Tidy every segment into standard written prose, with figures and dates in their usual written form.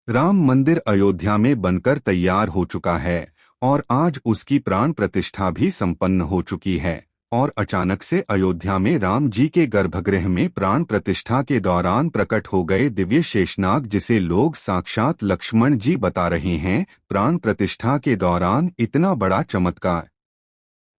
राम मंदिर अयोध्या में बनकर तैयार हो चुका है और आज उसकी प्राण प्रतिष्ठा भी संपन्न हो चुकी है। और अचानक से अयोध्या में राम जी के गर्भगृह में प्राण प्रतिष्ठा के दौरान प्रकट हो गए दिव्य शेषनाग, जिसे लोग साक्षात लक्ष्मण जी बता रहे हैं। प्राण प्रतिष्ठा के दौरान इतना बड़ा चमत्कार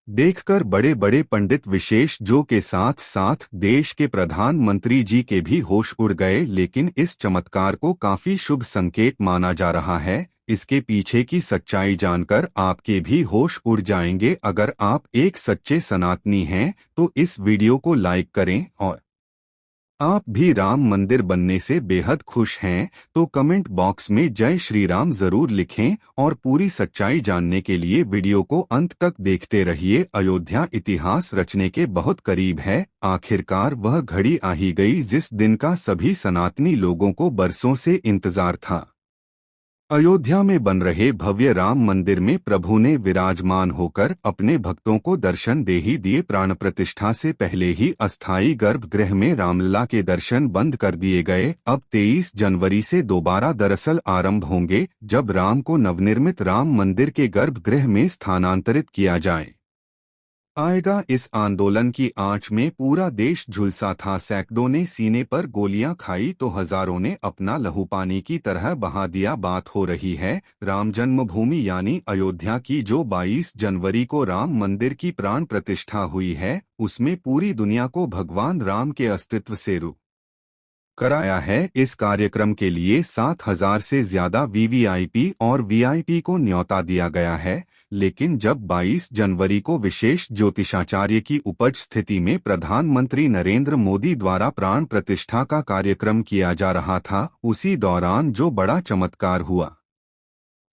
देखकर बड़े बड़े पंडित विशेष जो के साथ साथ देश के प्रधानमंत्री जी के भी होश उड़ गए। लेकिन इस चमत्कार को काफी शुभ संकेत माना जा रहा है। इसके पीछे की सच्चाई जानकर आपके भी होश उड़ जाएंगे। अगर आप एक सच्चे सनातनी हैं तो इस वीडियो को लाइक करें, और आप भी राम मंदिर बनने से बेहद खुश हैं तो कमेंट बॉक्स में जय श्री राम जरूर लिखें। और पूरी सच्चाई जानने के लिए वीडियो को अंत तक देखते रहिए। अयोध्या इतिहास रचने के बहुत करीब है। आखिरकार वह घड़ी आ ही गई जिस दिन का सभी सनातनी लोगों को बरसों से इंतजार था। अयोध्या में बन रहे भव्य राम मंदिर में प्रभु ने विराजमान होकर अपने भक्तों को दर्शन दे ही दिए। प्राण प्रतिष्ठा से पहले ही अस्थायी गर्भगृह में रामलला के दर्शन बंद कर दिए गए। अब 23 जनवरी से दोबारा दरअसल आरंभ होंगे, जब राम को नवनिर्मित राम मंदिर के गर्भगृह में स्थानांतरित किया जाए आएगा। इस आंदोलन की आंच में पूरा देश झुलसा था। सैकड़ों ने सीने पर गोलियां खाई तो हजारों ने अपना लहू पानी की तरह बहा दिया। बात हो रही है राम जन्मभूमि यानी अयोध्या की, जो 22 जनवरी को राम मंदिर की प्राण प्रतिष्ठा हुई है। उसमें पूरी दुनिया को भगवान राम के अस्तित्व से रूबरू कराया है। इस कार्यक्रम के लिए 7,000 से ज्यादा वीवीआईपी और वीआईपी को न्योता दिया गया है। लेकिन जब 22 जनवरी को विशेष ज्योतिषाचार्य की उपस्थिति में प्रधानमंत्री नरेंद्र मोदी द्वारा प्राण प्रतिष्ठा का कार्यक्रम किया जा रहा था, उसी दौरान जो बड़ा चमत्कार हुआ,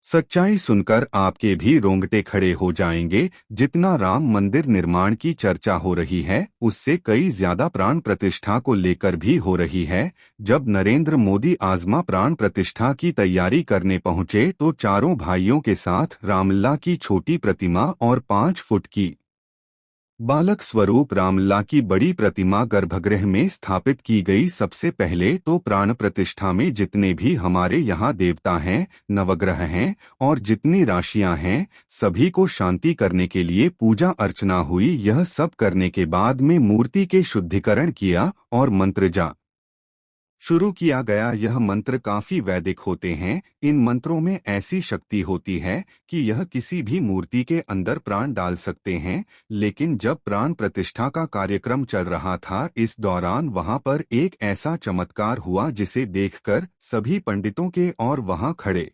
सच्चाई सुनकर आपके भी रोंगटे खड़े हो जाएंगे। जितना राम मंदिर निर्माण की चर्चा हो रही है, उससे कई ज्यादा प्राण प्रतिष्ठा को लेकर भी हो रही है। जब नरेंद्र मोदी आजमा प्राण प्रतिष्ठा की तैयारी करने पहुंचे तो चारों भाइयों के साथ रामलला की छोटी प्रतिमा और 5 फुट की बालक स्वरूप रामलला की बड़ी प्रतिमा गर्भगृह में स्थापित की गई। सबसे पहले तो प्राण प्रतिष्ठा में जितने भी हमारे यहाँ देवता हैं, नवग्रह हैं और जितनी राशियां हैं, सभी को शांति करने के लिए पूजा अर्चना हुई। यह सब करने के बाद में मूर्ति के शुद्धिकरण किया और मंत्र जाप शुरू किया गया। यह मंत्र काफी वैदिक होते हैं। इन मंत्रों में ऐसी शक्ति होती है कि यह किसी भी मूर्ति के अंदर प्राण डाल सकते हैं। लेकिन जब प्राण प्रतिष्ठा का कार्यक्रम चल रहा था, इस दौरान वहां पर एक ऐसा चमत्कार हुआ जिसे देखकर सभी पंडितों के और वहां खड़े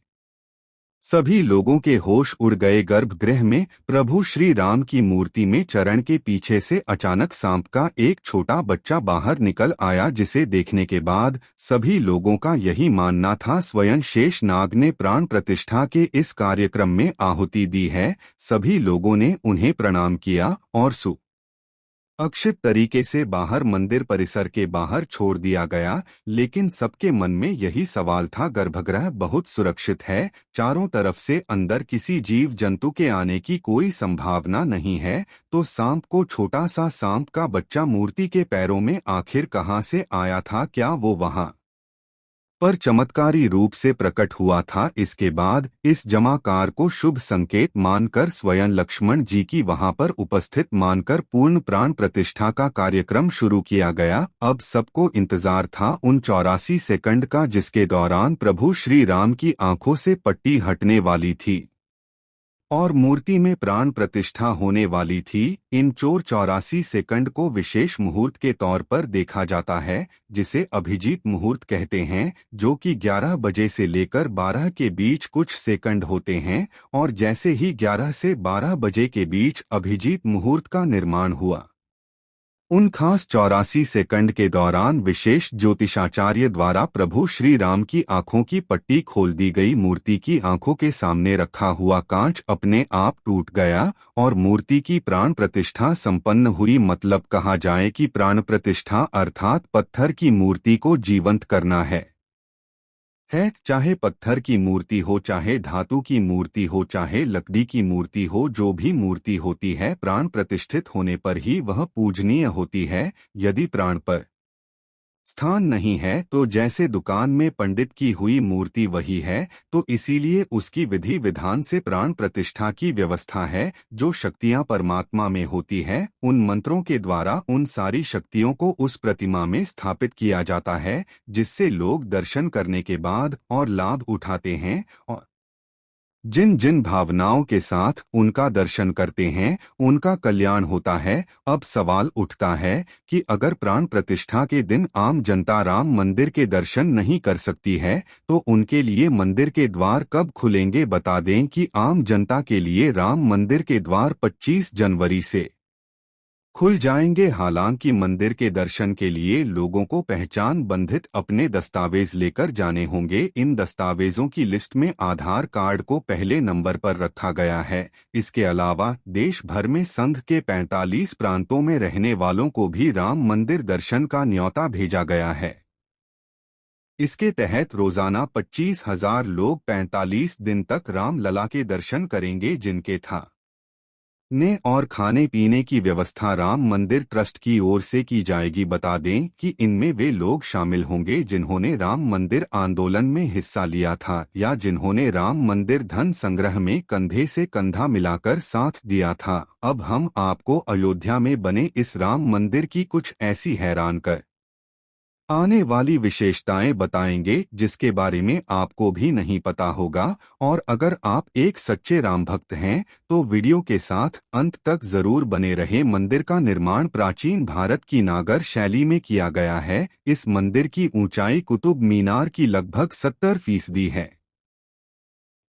सभी लोगों के होश उड़ गए। गर्भगृह में प्रभु श्री राम की मूर्ति में चरण के पीछे से अचानक सांप का एक छोटा बच्चा बाहर निकल आया, जिसे देखने के बाद सभी लोगों का यही मानना था स्वयं शेष नाग ने प्राण प्रतिष्ठा के इस कार्यक्रम में आहुति दी है। सभी लोगों ने उन्हें प्रणाम किया और अक्षित तरीके से बाहर मंदिर परिसर के बाहर छोड़ दिया गया। लेकिन सबके मन में यही सवाल था, गर्भगृह बहुत सुरक्षित है, चारों तरफ से अंदर किसी जीव जंतु के आने की कोई संभावना नहीं है, तो सांप को छोटा सा सांप का बच्चा मूर्ति के पैरों में आखिर कहां से आया था? क्या वो वहां पर चमत्कारी रूप से प्रकट हुआ था? इसके बाद इस जमाकार को शुभ संकेत मानकर स्वयं लक्ष्मण जी की वहां पर उपस्थित मानकर पूर्ण प्राण प्रतिष्ठा का कार्यक्रम शुरू किया गया। अब सबको इंतजार था उन 84 सेकंड का, जिसके दौरान प्रभु श्री राम की आंखों से पट्टी हटने वाली थी और मूर्ति में प्राण प्रतिष्ठा होने वाली थी। इन 84 सेकंड को विशेष मुहूर्त के तौर पर देखा जाता है, जिसे अभिजीत मुहूर्त कहते हैं, जो कि 11 बजे से लेकर 12 के बीच कुछ सेकंड होते हैं। और जैसे ही 11 से 12 बजे के बीच अभिजीत मुहूर्त का निर्माण हुआ, उन खास 84 सेकंड के दौरान विशेष ज्योतिषाचार्य द्वारा प्रभु श्री राम की आंखों की पट्टी खोल दी गई। मूर्ति की आंखों के सामने रखा हुआ कांच अपने आप टूट गया और मूर्ति की प्राण प्रतिष्ठा संपन्न हुई। मतलब कहा जाए कि प्राण प्रतिष्ठा अर्थात पत्थर की मूर्ति को जीवंत करना है। चाहे पत्थर की मूर्ति हो, चाहे धातु की मूर्ति हो, चाहे लकड़ी की मूर्ति हो, जो भी मूर्ति होती है प्राण प्रतिष्ठित होने पर ही वह पूजनीय होती है। यदि प्राण पर स्थान नहीं है, तो जैसे दुकान में पंडित की हुई मूर्ति वही है, तो इसीलिए उसकी विधि विधान से प्राण प्रतिष्ठा की व्यवस्था है। जो शक्तियां परमात्मा में होती है, उन मंत्रों के द्वारा उन सारी शक्तियों को उस प्रतिमा में स्थापित किया जाता है, जिससे लोग दर्शन करने के बाद और लाभ उठाते हैं, और जिन जिन भावनाओं के साथ उनका दर्शन करते हैं उनका कल्याण होता है। अब सवाल उठता है कि अगर प्राण प्रतिष्ठा के दिन आम जनता राम मंदिर के दर्शन नहीं कर सकती है, तो उनके लिए मंदिर के द्वार कब खुलेंगे? बता दें कि आम जनता के लिए राम मंदिर के द्वार 25 जनवरी से खुल जाएंगे। हालांकि मंदिर के दर्शन के लिए लोगों को पहचान बंधित अपने दस्तावेज लेकर जाने होंगे। इन दस्तावेजों की लिस्ट में आधार कार्ड को पहले नंबर पर रखा गया है। इसके अलावा देश भर में संघ के 45 प्रांतों में रहने वालों को भी राम मंदिर दर्शन का न्योता भेजा गया है। इसके तहत रोजाना 25,000 लोग 45 दिन तक राम लला के दर्शन करेंगे। जिनके था ने और खाने पीने की व्यवस्था राम मंदिर ट्रस्ट की ओर से की जाएगी। बता दें कि इनमें वे लोग शामिल होंगे जिन्होंने राम मंदिर आंदोलन में हिस्सा लिया था, या जिन्होंने राम मंदिर धन संग्रह में कंधे से कंधा मिलाकर साथ दिया था। अब हम आपको अयोध्या में बने इस राम मंदिर की कुछ ऐसी हैरान कर आने वाली विशेषताएं बताएंगे जिसके बारे में आपको भी नहीं पता होगा। और अगर आप एक सच्चे राम भक्त हैं तो वीडियो के साथ अंत तक जरूर बने रहे। मंदिर का निर्माण प्राचीन भारत की नागर शैली में किया गया है। इस मंदिर की ऊंचाई कुतुब मीनार की लगभग 70% है।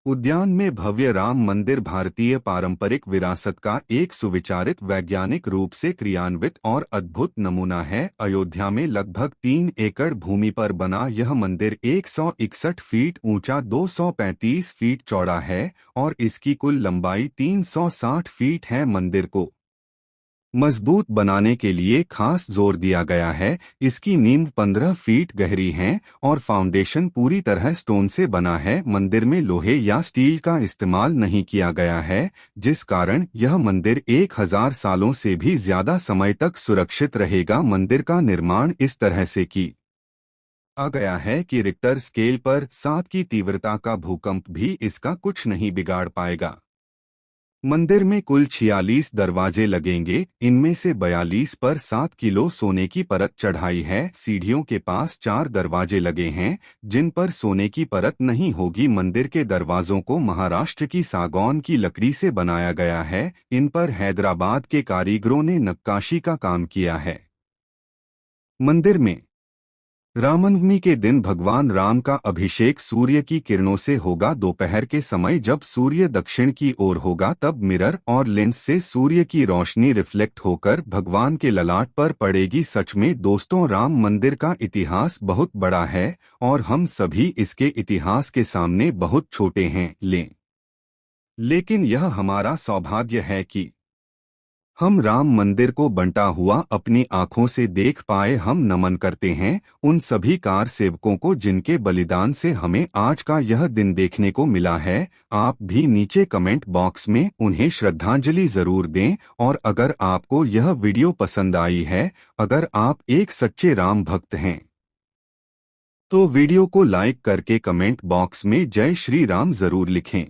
उद्यान में भव्य राम मंदिर भारतीय पारंपरिक विरासत का एक सुविचारित वैज्ञानिक रूप से क्रियान्वित और अद्भुत नमूना है। अयोध्या में लगभग 3 एकड़ भूमि पर बना यह मंदिर 161 फीट ऊंचा, 235 फीट चौड़ा है और इसकी कुल लंबाई 360 फीट है। मंदिर को मजबूत बनाने के लिए खास जोर दिया गया है। इसकी नींव 15 फीट गहरी है और फाउंडेशन पूरी तरह स्टोन से बना है। मंदिर में लोहे या स्टील का इस्तेमाल नहीं किया गया है, जिस कारण यह मंदिर 1000 सालों से भी ज्यादा समय तक सुरक्षित रहेगा। मंदिर का निर्माण इस तरह से किया गया है कि रिक्टर स्केल पर 7 की तीव्रता का भूकंप भी इसका कुछ नहीं बिगाड़ पाएगा। मंदिर में कुल 46 दरवाजे लगेंगे। इनमें से 42 पर 7 किलो सोने की परत चढ़ाई है। सीढ़ियों के पास 4 दरवाजे लगे हैं जिन पर सोने की परत नहीं होगी। मंदिर के दरवाजों को महाराष्ट्र की सागौन की लकड़ी से बनाया गया है। इन पर हैदराबाद के कारीगरों ने नक्काशी का काम किया है। मंदिर में रामनवमी के दिन भगवान राम का अभिषेक सूर्य की किरणों से होगा। दोपहर के समय जब सूर्य दक्षिण की ओर होगा, तब मिरर और लेंस से सूर्य की रोशनी रिफ्लेक्ट होकर भगवान के ललाट पर पड़ेगी। सच में दोस्तों, राम मंदिर का इतिहास बहुत बड़ा है और हम सभी इसके इतिहास के सामने बहुत छोटे हैं। लेकिन यह हमारा सौभाग्य है कि हम राम मंदिर को बनता हुआ अपनी आंखों से देख पाए। हम नमन करते हैं उन सभी कार सेवकों को जिनके बलिदान से हमें आज का यह दिन देखने को मिला है। आप भी नीचे कमेंट बॉक्स में उन्हें श्रद्धांजलि जरूर दें। और अगर आपको यह वीडियो पसंद आई है, अगर आप एक सच्चे राम भक्त हैं, तो वीडियो को लाइक करके कमेंट बॉक्स में जय श्री राम जरूर लिखें।